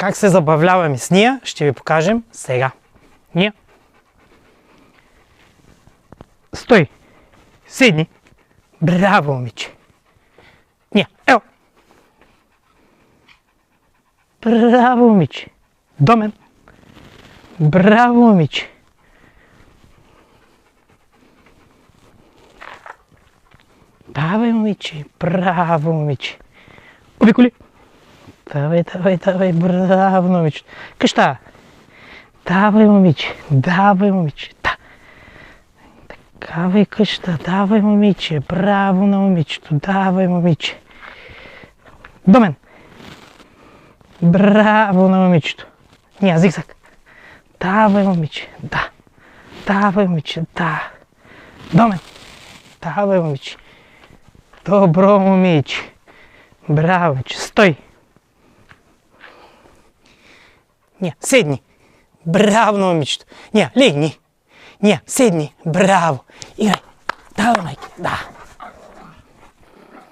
Как се забавляваме с нея, ще ви покажем сега. Ние. Стой. Седни. Браво, момиче. Ние. Ево. Браво, момиче. До мен. Браво, момиче. Давай, момиче. Браво, момиче. Обиколи. Давай, давай, давай. Браво, момиче. Къща. Давай, момиче. Давай, момиче. Да. Давай, къща. Давай, момиче. Браво на момичето. Давай, момиче. До мен. Браво на момичето. Ня, зигзаг. Давай, момиче. Да. Давай, момиче. Да. До мен. Давай, момиче. Добро, момиче. Браво, момиче. Стой. Ня, седни. Браво на момичето. Ня, легни. Ня, седни. Браво. Играй. Давай, майки. Да.